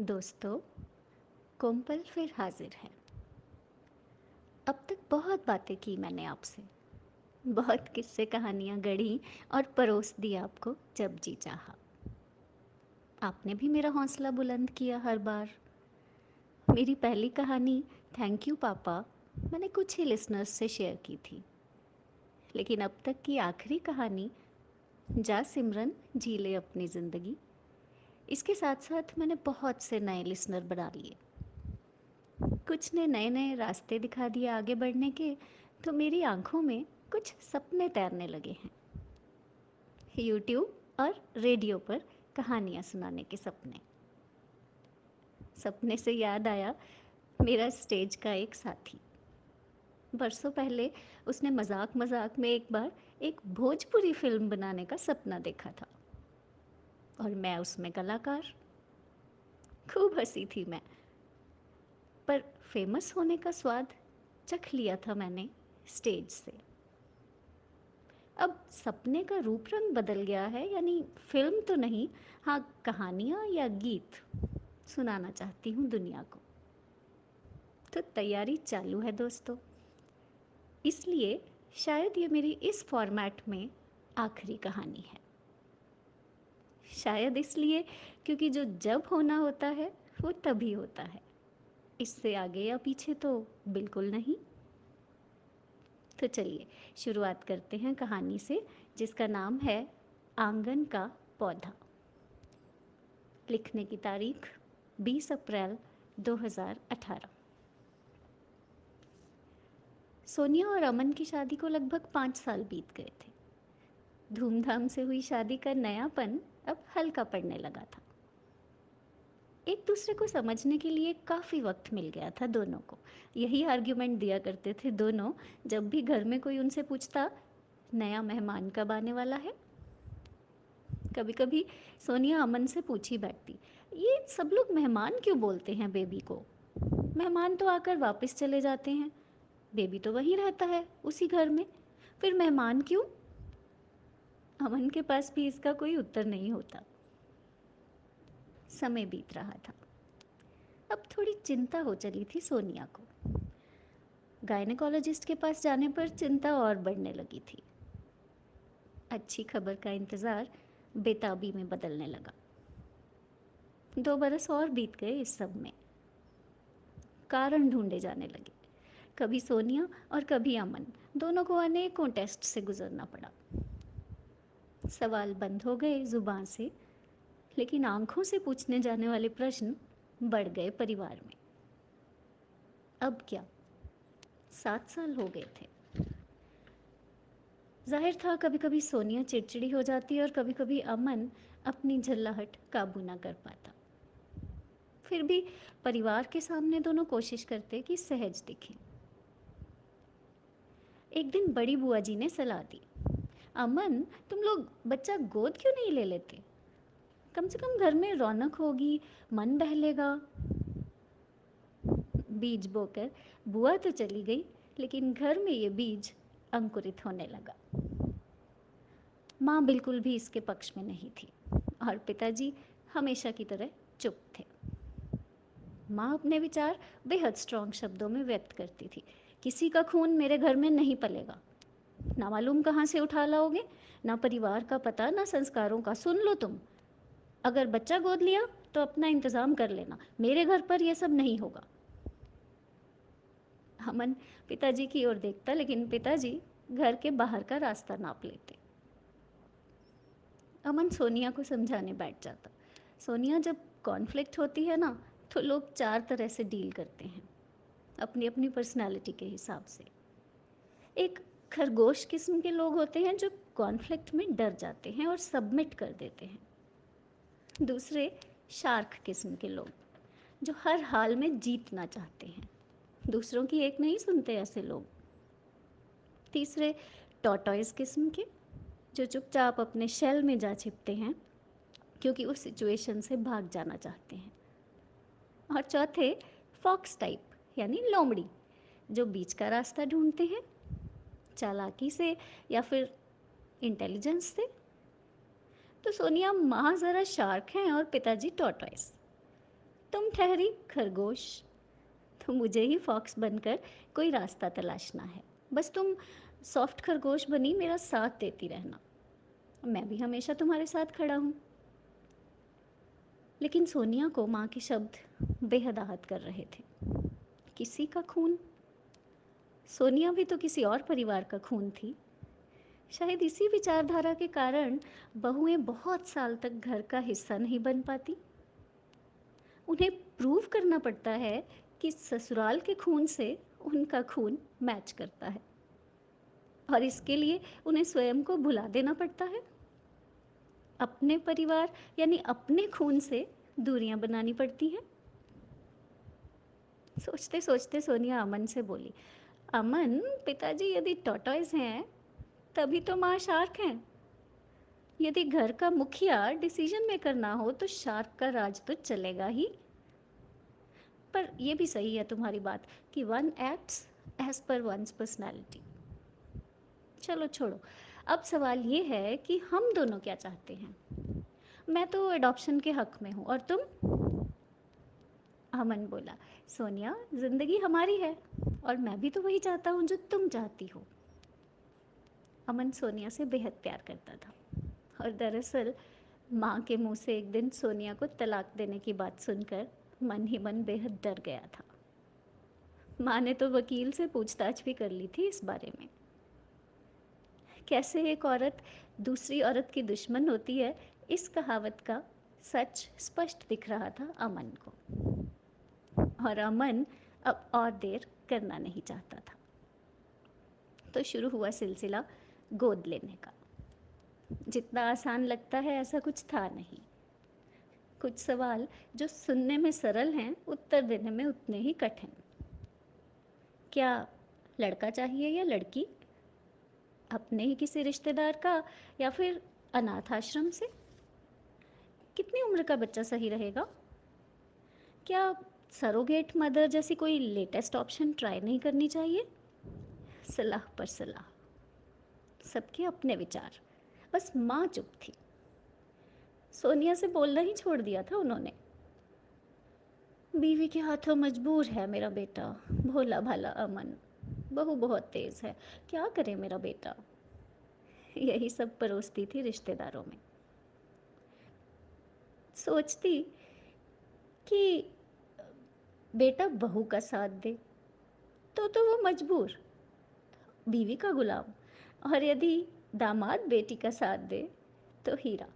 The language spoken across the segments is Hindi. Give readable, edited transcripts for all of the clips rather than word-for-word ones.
दोस्तों, कोमपल फिर हाजिर है। अब तक बहुत बातें की मैंने आपसे, बहुत किस्से कहानियाँ गढ़ी और परोस दी आपको जब जी चाहा। आपने भी मेरा हौसला बुलंद किया हर बार। मेरी पहली कहानी थैंक यू पापा मैंने कुछ ही लिसनर्स से शेयर की थी, लेकिन अब तक की आखिरी कहानी जा सिमरन जी ले अपनी ज़िंदगी, इसके साथ साथ मैंने बहुत से नए लिसनर बना लिए। कुछ ने नए नए रास्ते दिखा दिए आगे बढ़ने के, तो मेरी आंखों में कुछ सपने तैरने लगे हैं। यूट्यूब और रेडियो पर कहानियाँ सुनाने के सपने। सपने से याद आया मेरा स्टेज का एक साथी। बरसों पहले उसने मजाक मजाक में एक बार एक भोजपुरी फिल्म बनाने का सपना देखा था, और मैं उसमें कलाकार। खूब हंसी थी मैं, पर फेमस होने का स्वाद चख लिया था मैंने स्टेज से। अब सपने का रूप रंग बदल गया है, यानी फिल्म तो नहीं, हाँ कहानियाँ या गीत सुनाना चाहती हूँ दुनिया को। तो तैयारी चालू है दोस्तों, इसलिए शायद ये मेरी इस फॉर्मेट में आखिरी कहानी है। शायद इसलिए क्योंकि जो जब होना होता है वो तभी होता है, इससे आगे या पीछे तो बिल्कुल नहीं। तो चलिए शुरुआत करते हैं कहानी से, जिसका नाम है आंगन का पौधा। लिखने की तारीख 20 अप्रैल 2018। सोनिया और अमन की शादी को लगभग 5 साल बीत गए थे। धूमधाम से हुई शादी का नयापन अब हल्का पड़ने लगा था। एक दूसरे को समझने के लिए काफ़ी वक्त मिल गया था दोनों को। यही आर्ग्यूमेंट दिया करते थे दोनों जब भी घर में कोई उनसे पूछता, नया मेहमान कब आने वाला है। कभी कभी सोनिया अमन से पूछी बैठती, ये सब लोग मेहमान क्यों बोलते हैं बेबी को? मेहमान तो आकर वापस चले जाते हैं, बेबी तो वहीं रहता है उसी घर में, फिर मेहमान क्यों? अमन के पास भी इसका कोई उत्तर नहीं होता। समय बीत रहा था। अब थोड़ी चिंता हो चली थी सोनिया को। गायनेकोलॉजिस्ट के पास जाने पर चिंता और बढ़ने लगी थी। अच्छी खबर का इंतज़ार बेताबी में बदलने लगा। 2 बरस और बीत गए इस सब में। कारण ढूंढे जाने लगे। कभी सोनिया और कभी अमन, दोनों को अनेकों टेस्ट से गुजरना पड़ा। सवाल बंद हो गए जुबान से, लेकिन आंखों से पूछने जाने वाले प्रश्न बढ़ गए परिवार में। अब क्या? 7 साल हो गए थे। जाहिर था कभी कभी सोनिया चिड़चिड़ी हो जाती और कभी कभी अमन अपनी झल्लाहट काबू ना कर पाता। फिर भी परिवार के सामने दोनों कोशिश करते कि सहज दिखें। एक दिन बड़ी बुआ जी ने सलाह दी, अमन तुम लोग बच्चा गोद क्यों नहीं ले लेते? कम से कम घर में रौनक होगी, मन बहलेगा। बीज बोकर बुआ तो चली गई, लेकिन घर में ये बीज अंकुरित होने लगा। माँ बिल्कुल भी इसके पक्ष में नहीं थी, और पिताजी हमेशा की तरह चुप थे। माँ अपने विचार बेहद स्ट्रॉन्ग शब्दों में व्यक्त करती थी, किसी का खून मेरे घर में नहीं पलेगा। ना मालूम कहाँ से उठा लाओगे, ना परिवार का पता, ना संस्कारों का। सुन लो तुम, अगर बच्चा गोद लिया तो अपना इंतज़ाम कर लेना, मेरे घर पर यह सब नहीं होगा। अमन पिताजी की ओर देखता, लेकिन पिताजी घर के बाहर का रास्ता नाप लेते। अमन सोनिया को समझाने बैठ जाता। सोनिया, जब कॉन्फ्लिक्ट होती है ना, तो लोग 4 तरह से डील करते हैं, अपनी अपनी पर्सनालिटी के हिसाब से। एक खरगोश किस्म के लोग होते हैं जो कॉन्फ्लिक्ट में डर जाते हैं और सबमिट कर देते हैं। दूसरे शार्क किस्म के लोग जो हर हाल में जीतना चाहते हैं, दूसरों की एक नहीं सुनते ऐसे लोग। तीसरे टॉर्टॉइस किस्म के, जो चुपचाप अपने शेल में जा छिपते हैं क्योंकि उस सिचुएशन से भाग जाना चाहते हैं। और चौथे फॉक्स टाइप, यानी लोमड़ी, जो बीच का रास्ता ढूंढते हैं, चालाकी से या फिर इंटेलिजेंस से। तो सोनिया, माँ ज़रा शार्क हैं और पिताजी टॉर्टॉइस। तुम ठहरी खरगोश, तो मुझे ही फॉक्स बनकर कोई रास्ता तलाशना है। बस तुम सॉफ्ट खरगोश बनी मेरा साथ देती रहना, मैं भी हमेशा तुम्हारे साथ खड़ा हूँ। लेकिन सोनिया को माँ के शब्द बेहद आहत कर रहे थे। किसी का खून? सोनिया भी तो किसी और परिवार का खून थी। शायद इसी विचारधारा के कारण बहुएं बहुत साल तक घर का हिस्सा नहीं बन पाती। उन्हें प्रूव करना पड़ता है कि ससुराल के खून से उनका खून मैच करता है, और इसके लिए उन्हें स्वयं को भुला देना पड़ता है। अपने परिवार यानी अपने खून से दूरियां बनानी पड़ती हैं। सोचते सोचते सोनिया अमन से बोली, अमन, पिताजी यदि टॉर्टॉइस हैं तभी तो माँ शार्क हैं। यदि घर का मुखिया डिसीजन मेकर ना हो तो शार्क का राज तो चलेगा ही। पर यह भी सही है तुम्हारी बात कि one acts as per one's personality. चलो छोड़ो, अब सवाल ये है कि हम दोनों क्या चाहते हैं। मैं तो अडॉप्शन के हक में हूँ, और तुम? अमन बोला, सोनिया, जिंदगी हमारी है और मैं भी तो वही चाहता हूँ जो तुम चाहती हो। अमन सोनिया से बेहद प्यार करता था, और दरअसल माँ के मुंह से एक दिन सोनिया को तलाक देने की बात सुनकर मन ही मन बेहद डर गया था। माँ ने तो वकील से पूछताछ भी कर ली थी इस बारे में। कैसे एक औरत दूसरी औरत की दुश्मन होती है, इस कहावत का सच स्पष्ट दिख रहा था अमन को, और अमन अब और देर करना नहीं चाहता था। तो शुरू हुआ सिलसिला गोद लेने का। जितना आसान लगता है ऐसा कुछ था नहीं। कुछ सवाल जो सुनने में सरल हैं, उत्तर देने में उतने ही कठिन। क्या लड़का चाहिए या लड़की? अपने ही किसी रिश्तेदार का या फिर अनाथ आश्रम से? कितनी उम्र का बच्चा सही रहेगा? क्या सरोगेट मदर जैसी कोई लेटेस्ट ऑप्शन ट्राई नहीं करनी चाहिए? सलाह पर सलाह, सबके अपने विचार। बस माँ चुप थी। सोनिया से बोलना ही छोड़ दिया था उन्होंने। बीवी के हाथों मजबूर है मेरा बेटा, भोला भाला अमन। बहू बहुत तेज है, क्या करे मेरा बेटा। यही सब परोसती थी रिश्तेदारों में। सोचती कि बेटा बहू का साथ दे तो वो मजबूर, बीवी का गुलाम, और यदि दामाद बेटी का साथ दे तो हीरा।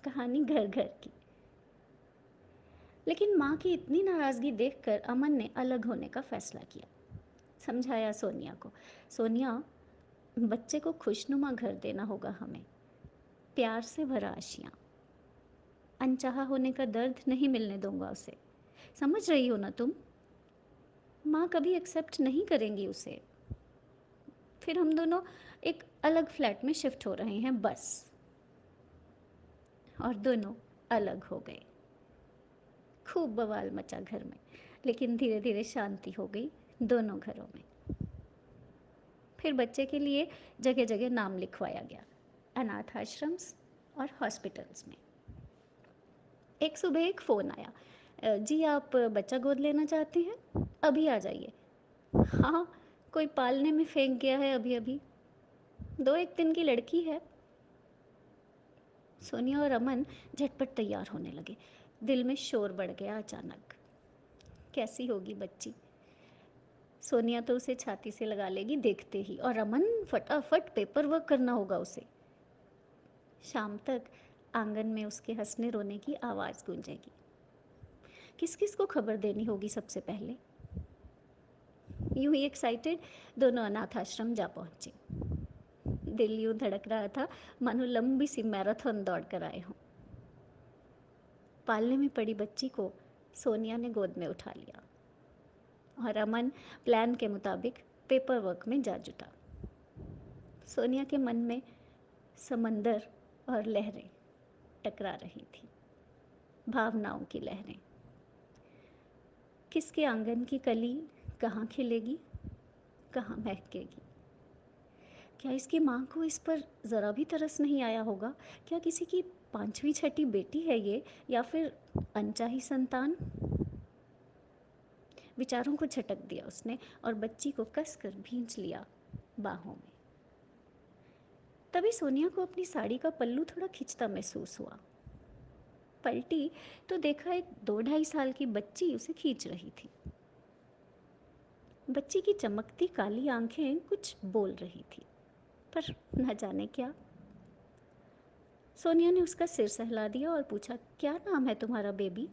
कहानी घर घर की। लेकिन माँ की इतनी नाराज़गी देखकर अमन ने अलग होने का फैसला किया। समझाया सोनिया को, सोनिया, बच्चे को खुशनुमा घर देना होगा हमें, प्यार से भरा आशियाँ। अनचाहा होने का दर्द नहीं मिलने दूंगा उसे, समझ रही हो ना तुम? माँ कभी एक्सेप्ट नहीं करेंगी उसे। फिर हम दोनों एक अलग फ्लैट में शिफ्ट हो रहे हैं बस। और दोनों अलग हो गए। खूब बवाल मचा घर में, लेकिन धीरे धीरे शांति हो गई दोनों घरों में। फिर बच्चे के लिए जगह जगह नाम लिखवाया गया, अनाथ आश्रम्स और हॉस्पिटल्स में। एक सुबह एक फ़ोन आया, जी आप बच्चा गोद लेना चाहते हैं? अभी आ जाइए। हाँ, कोई पालने में फेंक गया है अभी अभी, 2-1 दिन की लड़की है। सोनिया और अमन झटपट तैयार होने लगे। दिल में शोर बढ़ गया अचानक। कैसी होगी बच्ची? सोनिया तो उसे छाती से लगा लेगी देखते ही, और अमन फटाफट पेपर वर्क करना होगा उसे। शाम तक आंगन में उसके हंसने रोने की आवाज़ गूंजेगी। किस किस को खबर देनी होगी सबसे पहले? यूं ही एक्साइटेड दोनों अनाथ आश्रम जा पहुंचे। दिल यूं धड़क रहा था मानो लंबी सी मैराथन दौड़ कर आए हों। पालने में पड़ी बच्ची को सोनिया ने गोद में उठा लिया, और अमन प्लान के मुताबिक पेपर वर्क में जा जुटा। सोनिया के मन में समंदर और लहरें टकरा रही थी, भावनाओं की लहरें। किसके आंगन की कली कहाँ खिलेगी, कहाँ महकेगी? क्या इसकी माँ को इस पर ज़रा भी तरस नहीं आया होगा? क्या किसी की 5वीं छठी बेटी है ये, या फिर अनचाही संतान? विचारों को झटक दिया उसने और बच्ची को कसकर भींच लिया बाहों में। तभी सोनिया को अपनी साड़ी का पल्लू थोड़ा खिंचता महसूस हुआ। पलटी तो देखा एक 2-2.5 साल की बच्ची उसे खींच रही थी। बच्ची की चमकती काली आंखें कुछ बोल रही थी, पर न जाने क्या। सोनिया ने उसका सिर सहला दिया और पूछा, क्या नाम है तुम्हारा बेबी?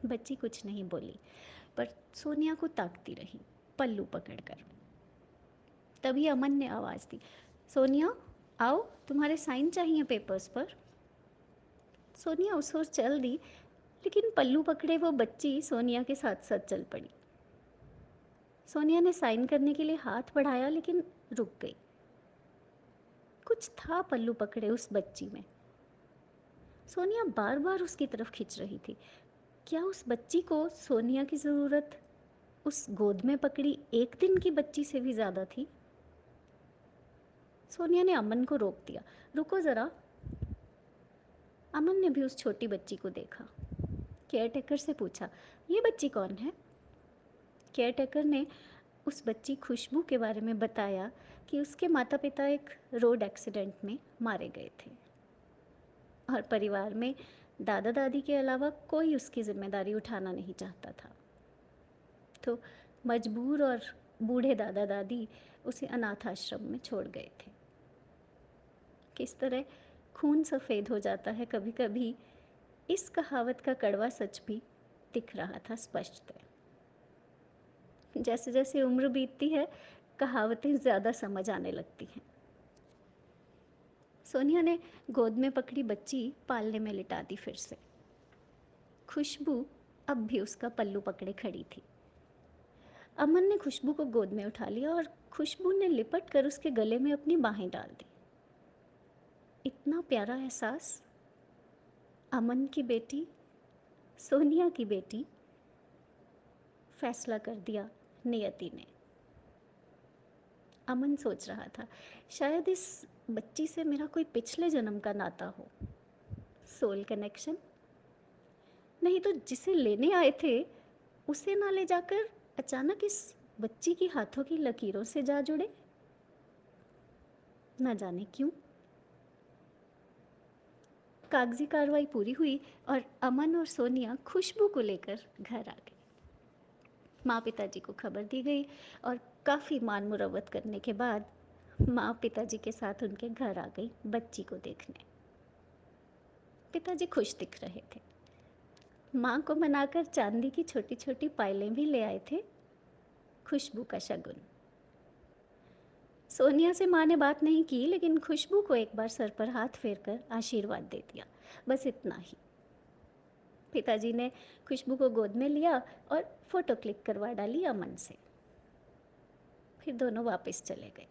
बच्ची कुछ नहीं बोली, पर सोनिया को ताकती रही पल्लू पकड़कर। तभी अमन ने आवाज़ दी, सोनिया आओ, तुम्हारे साइन चाहिए पेपर्स पर। सोनिया उस ओर चल दी, लेकिन पल्लू पकड़े वो बच्ची सोनिया के साथ साथ चल पड़ी। सोनिया ने साइन करने के लिए हाथ बढ़ाया, लेकिन रुक गई। कुछ था पल्लू पकड़े उस बच्ची में। सोनिया बार बार उसकी तरफ खिंच रही थी। क्या उस बच्ची को सोनिया की ज़रूरत उस गोद में पकड़ी एक दिन की बच्ची से भी ज़्यादा थी? सोनिया ने अमन को रोक दिया, रुको ज़रा। अमन ने भी उस छोटी बच्ची को देखा। केयरटेकर से पूछा, ये बच्ची कौन है? केयरटेकर ने उस बच्ची खुशबू के बारे में बताया कि उसके माता पिता एक रोड एक्सीडेंट में मारे गए थे और परिवार में दादा दादी के अलावा कोई उसकी जिम्मेदारी उठाना नहीं चाहता था, तो मजबूर और बूढ़े दादा दादी उसे अनाथ आश्रम में छोड़ गए थे। किस तरह खून सफ़ेद हो जाता है कभी कभी, इस कहावत का कड़वा सच भी दिख रहा था स्पष्टतः। जैसे जैसे उम्र बीतती है, कहावतें ज़्यादा समझ आने लगती हैं। सोनिया ने गोद में पकड़ी बच्ची पालने में लिटा दी फिर से। खुशबू अब भी उसका पल्लू पकड़े खड़ी थी। अमन ने खुशबू को गोद में उठा लिया और खुशबू ने लिपट कर उसके गले में अपनी बाहें डाल दी। इतना प्यारा एहसास। अमन की बेटी, सोनिया की बेटी, फैसला कर दिया नियति ने। अमन सोच रहा था, शायद इस बच्ची से मेरा कोई पिछले जन्म का नाता हो, सोल कनेक्शन। नहीं तो जिसे लेने आए थे उसे ना ले जाकर अचानक इस बच्ची की हाथों की लकीरों से जा जुड़े। ना जाने क्यों। कागजी कार्रवाई पूरी हुई और अमन और सोनिया खुशबू को लेकर घर आ गए। माँ पिताजी को खबर दी गई और काफ़ी मान मुरवत करने के बाद माँ पिताजी के साथ उनके घर आ गई बच्ची को देखने। पिताजी खुश दिख रहे थे। माँ को मनाकर चांदी की छोटी छोटी पायलें भी ले आए थे, खुशबू का शगुन। सोनिया से माँ ने बात नहीं की, लेकिन खुशबू को एक बार सर पर हाथ फेरकर आशीर्वाद दे दिया, बस इतना ही। पिताजी ने खुशबू को गोद में लिया और फोटो क्लिक करवा डाली अमन से। फिर दोनों वापस चले गए।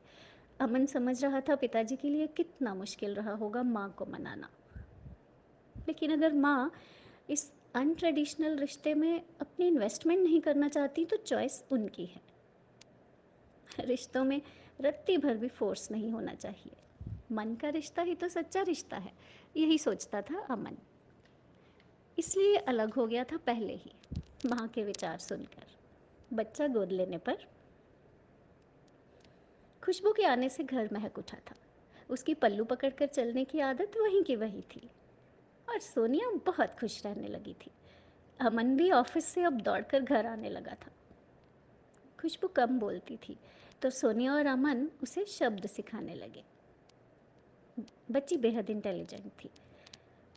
अमन समझ रहा था पिताजी के लिए कितना मुश्किल रहा होगा माँ को मनाना, लेकिन अगर माँ इस अनट्रेडिशनल रिश्ते में अपनी इन्वेस्टमेंट नहीं करना चाहती तो चॉइस उनकी है। रिश्तों में रत्ती भर भी फोर्स नहीं होना चाहिए। मन का रिश्ता ही तो सच्चा रिश्ता है, यही सोचता था अमन। इसलिए अलग हो गया था पहले ही, माँ के विचार सुनकर। बच्चा गोद लेने पर खुशबू के आने से घर महक उठा था। उसकी पल्लू पकड़कर चलने की आदत वहीं की वही थी और सोनिया बहुत खुश रहने लगी थी। अमन भी ऑफिस से अब दौड़कर घर आने लगा था। खुशबू कम बोलती थी तो सोनिया और अमन उसे शब्द सिखाने लगे। बच्ची बेहद इंटेलिजेंट थी।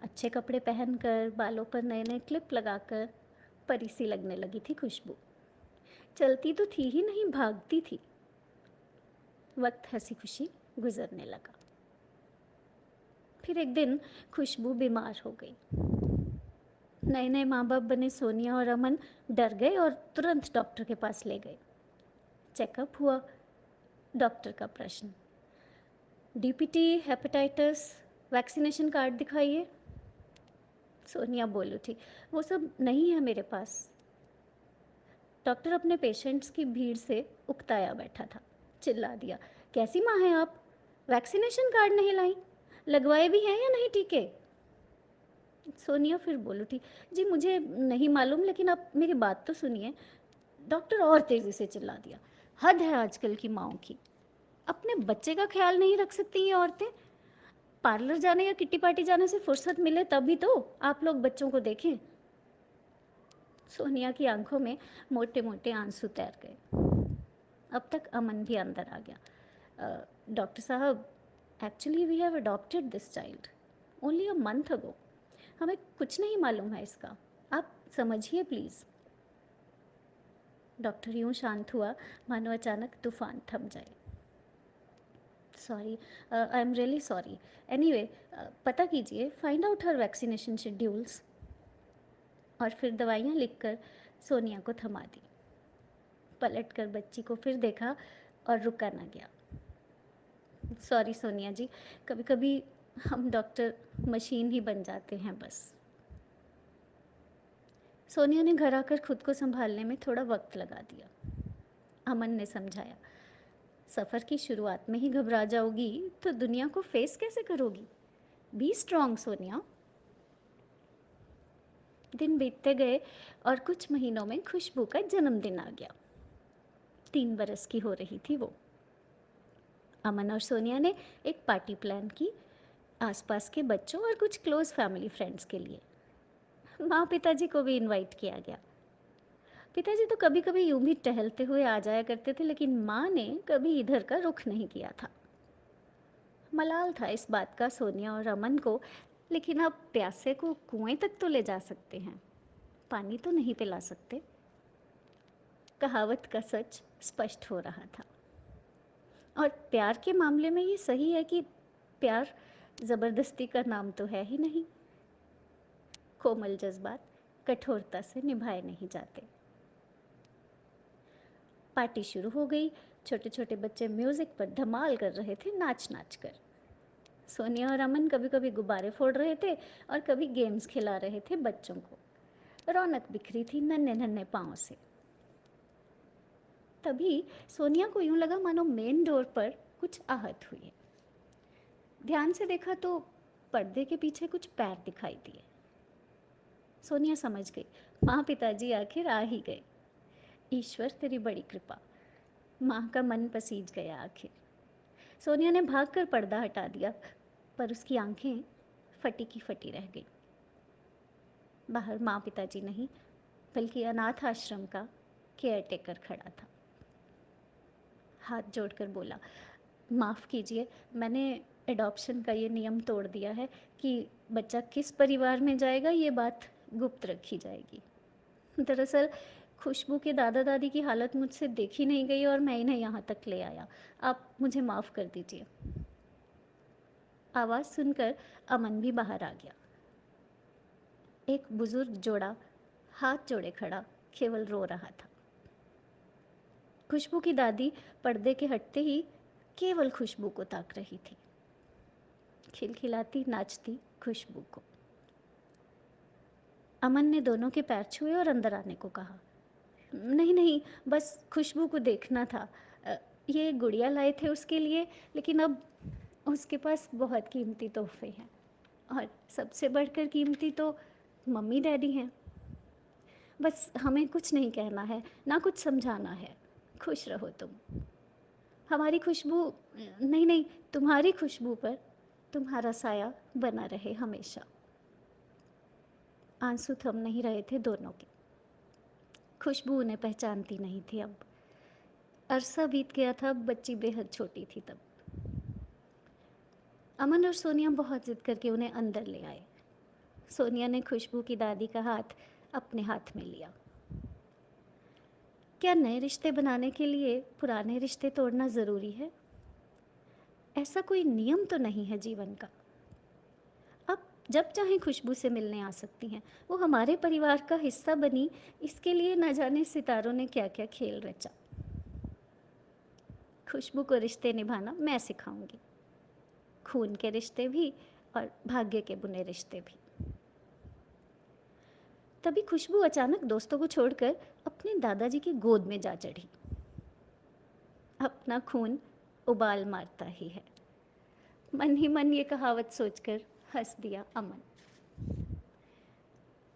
अच्छे कपड़े पहनकर, बालों पर नए नए क्लिप लगाकर परी सी लगने लगी थी खुशबू। चलती तो थी ही नहीं, भागती थी। वक्त हंसी खुशी गुजरने लगा। फिर एक दिन खुशबू बीमार हो गई। नए नए माँ बाप बने सोनिया और अमन डर गए और तुरंत डॉक्टर के पास ले गए। चेकअप हुआ। डॉक्टर का प्रश्न, डीपीटी, हेपेटाइटिस, वैक्सीनेशन कार्ड दिखाइए। सोनिया बोल उठी, वो सब नहीं है मेरे पास। डॉक्टर अपने पेशेंट्स की भीड़ से उकताया बैठा था। चिल्ला दिया, कैसी माँ हैं आप, वैक्सीनेशन कार्ड नहीं लाई? लगवाए भी हैं या नहीं टीके? सोनिया फिर बोल उठी, जी मुझे नहीं मालूम, लेकिन आप मेरी बात तो सुनिए। डॉक्टर और तेज़ी से चिल्ला दिया, हद है आजकल की माँओं की, अपने बच्चे का ख्याल नहीं रख सकती ये औरतें। पार्लर जाने या किट्टी पार्टी जाने से फुर्सत मिले तभी तो आप लोग बच्चों को देखें। सोनिया की आंखों में मोटे मोटे आंसू तैर गए। अब तक अमन भी अंदर आ गया। डॉक्टर साहब, actually we have adopted this child only a month ago. हमें कुछ नहीं मालूम है इसका, आप समझिए प्लीज़। डॉक्टर यूं शांत हुआ मानो अचानक तूफान थम जाए। Sorry, I am really sorry. Anyway, पता कीजिए, फाइंड आउट हर वैक्सीनेशन शेड्यूल्स। और फिर दवाइयाँ लिखकर सोनिया को थमा दी। पलट कर बच्ची को फिर देखा और रुका ना गया। सॉरी सोनिया जी, कभी कभी हम डॉक्टर मशीन ही बन जाते हैं बस। सोनिया ने घर आकर खुद को संभालने में थोड़ा वक्त लगा दिया। अमन ने समझाया, सफ़र की शुरुआत में ही घबरा जाओगी तो दुनिया को फेस कैसे करोगी? Be strong Sonia. दिन बीतते गए और कुछ महीनों में खुशबू का जन्मदिन आ गया। 3 बरस की हो रही थी वो। अमन और सोनिया ने एक पार्टी प्लान की, आसपास के बच्चों और कुछ क्लोज फैमिली फ्रेंड्स के लिए। माँ पिताजी को भी इनवाइट किया गया। पिताजी तो कभी कभी यूं भी टहलते हुए आ जाया करते थे, लेकिन माँ ने कभी इधर का रुख नहीं किया था। मलाल था इस बात का सोनिया और अमन को, लेकिन अब प्यासे को कुएं तक तो ले जा सकते हैं, पानी तो नहीं पिला सकते। कहावत का सच स्पष्ट हो रहा था। और प्यार के मामले में ये सही है कि प्यार ज़बरदस्ती का नाम तो है ही नहीं। कोमल जज्बात कठोरता से निभाए नहीं जाते। पार्टी शुरू हो गई। छोटे छोटे बच्चे म्यूज़िक पर धमाल कर रहे थे, नाच नाच कर। सोनिया और अमन कभी कभी गुब्बारे फोड़ रहे थे और कभी गेम्स खिला रहे थे बच्चों को। रौनक बिखरी थी नन्हे नन्हे पाँव से। तभी सोनिया को यूं लगा मानो मेन डोर पर कुछ आहट हुई है। ध्यान से देखा तो पर्दे के पीछे कुछ पैर दिखाई दिए। सोनिया समझ गई, माँ पिताजी आखिर आ ही गए। ईश्वर तेरी बड़ी कृपा। माँ का मन पसीज गया आखिर। सोनिया ने भागकर पर्दा हटा दिया, पर उसकी आंखें फटी की फटी रह गई। बाहर माँ पिताजी नहीं, बल्कि अनाथ आश्रम का केयर टेकर खड़ा था। हाथ जोड़कर बोला, माफ़ कीजिए, मैंने एडॉप्शन का ये नियम तोड़ दिया है कि बच्चा किस परिवार में जाएगा ये बात गुप्त रखी जाएगी। दरअसल खुशबू के दादा दादी की हालत मुझसे देखी नहीं गई और मैं इन्हें यहाँ तक ले आया। आप मुझे माफ़ कर दीजिए। आवाज़ सुनकर अमन भी बाहर आ गया। एक बुजुर्ग जोड़ा हाथ जोड़े खड़ा केवल रो रहा था। खुशबू की दादी पर्दे के हटते ही केवल खुशबू को ताक रही थी, खिलखिलाती नाचती खुशबू को। अमन ने दोनों के पैर छुए और अंदर आने को कहा। नहीं नहीं, बस खुशबू को देखना था। ये गुड़िया लाए थे उसके लिए, लेकिन अब उसके पास बहुत कीमती तोहफे हैं, और सबसे बढ़कर कीमती तो मम्मी डैडी हैं। बस हमें कुछ नहीं कहना है, ना कुछ समझाना है। खुश रहो तुम। हमारी खुशबू, नहीं नहीं, तुम्हारी खुशबू पर तुम्हारा साया बना रहे हमेशा। आंसू थम नहीं रहे थे दोनों के। खुशबू उन्हें पहचानती नहीं थी अब। अरसा बीत गया था, बच्ची बेहद छोटी थी तब। अमन और सोनिया बहुत जिद करके उन्हें अंदर ले आए। सोनिया ने खुशबू की दादी का हाथ अपने हाथ में लिया। क्या नए रिश्ते बनाने के लिए पुराने रिश्ते तोड़ना ज़रूरी है? ऐसा कोई नियम तो नहीं है जीवन का। अब जब चाहें खुशबू से मिलने आ सकती हैं। वो हमारे परिवार का हिस्सा बनी, इसके लिए न जाने सितारों ने क्या क्या खेल रचा। खुशबू को रिश्ते निभाना मैं सिखाऊंगी, खून के रिश्ते भी और भाग्य के बुने रिश्ते भी। तभी खुशबू अचानक दोस्तों को छोड़कर अपने दादाजी की गोद में जा चढ़ी। अपना खून उबाल मारता ही है। मन ही मन ये कहावत सोचकर हंस दिया अमन।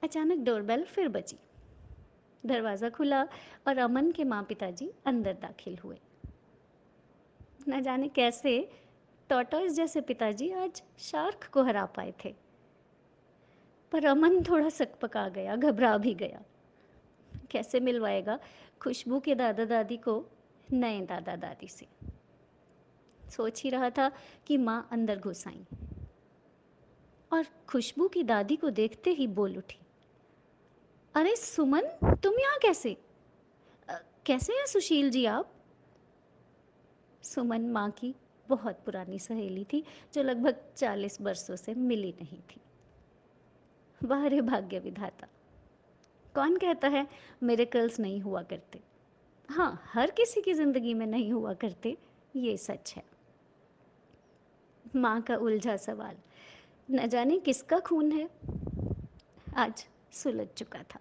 अचानक डोरबेल फिर बजी। दरवाज़ा खुला और अमन के माँ पिताजी अंदर दाखिल हुए। न जाने कैसे टॉर्टोइस जैसे पिताजी आज शार्क को हरा पाए थे। पर अमन थोड़ा सकपका गया, घबरा भी गया। कैसे मिलवाएगा खुशबू के दादा दादी को नए दादा दादी से। सोच ही रहा था कि माँ अंदर घुस आईं और खुशबू की दादी को देखते ही बोल उठी, अरे सुमन, तुम यहाँ कैसे? कैसे हैं सुशील जी आप? सुमन माँ की बहुत पुरानी सहेली थी जो लगभग 40 बरसों से मिली नहीं थी। वाह रे भाग्य विधाता, कौन कहता है मिरेकल्स नहीं हुआ करते? हाँ, हर किसी की ज़िंदगी में नहीं हुआ करते, ये सच है। माँ का उलझा सवाल, न जाने किसका खून है, आज सुलझ चुका था।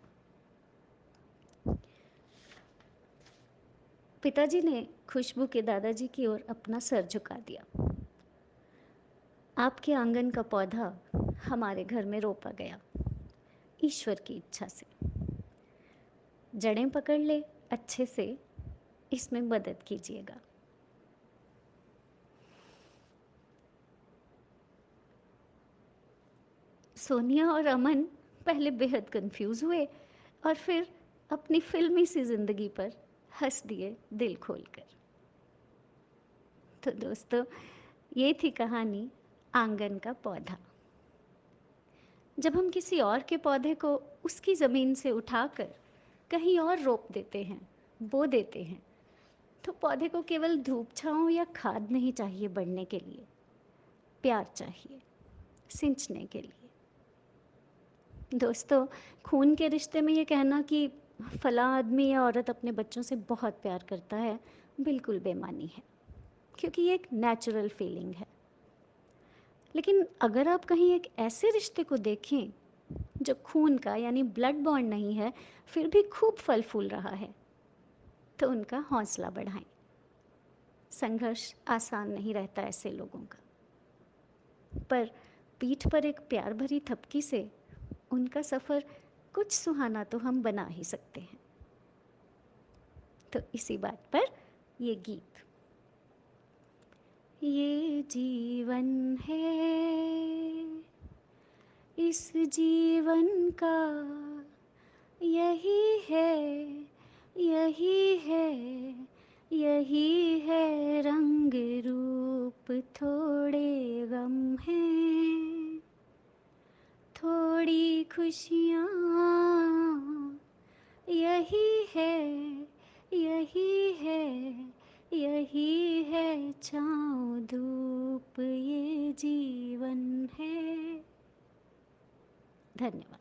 पिताजी ने खुशबू के दादाजी की ओर अपना सर झुका दिया। आपके आंगन का पौधा हमारे घर में रोपा गया, ईश्वर की इच्छा से। जड़ें पकड़ ले अच्छे से, इसमें मदद कीजिएगा। सोनिया और अमन पहले बेहद कंफ्यूज हुए और फिर अपनी फिल्मी सी जिंदगी पर हंस दिए दिल खोलकर। तो दोस्तों, ये थी कहानी आंगन का पौधा। जब हम किसी और के पौधे को उसकी ज़मीन से उठाकर कहीं और रोप देते हैं, बो देते हैं, तो पौधे को केवल धूप छांव या खाद नहीं चाहिए बढ़ने के लिए, प्यार चाहिए सिंचने के लिए। दोस्तों, खून के रिश्ते में ये कहना कि फलां आदमी या औरत अपने बच्चों से बहुत प्यार करता है, बिल्कुल बेमानी है, क्योंकि ये एक नेचुरल फीलिंग है। लेकिन अगर आप कहीं एक ऐसे रिश्ते को देखें जो खून का यानी ब्लड बॉन्ड नहीं है, फिर भी खूब फल फूल रहा है, तो उनका हौसला बढ़ाएं। संघर्ष आसान नहीं रहता ऐसे लोगों का, पर पीठ पर एक प्यार भरी थपकी से उनका सफ़र कुछ सुहाना तो हम बना ही सकते हैं। तो इसी बात पर ये गीत। ये जीवन है, इस जीवन का यही है, यही है, यही है रंग रूप। थोड़े गम हैं, थोड़ी खुशियाँ, यही है, यही है, यही है छाँव धूप। ये जीवन है। धन्यवाद।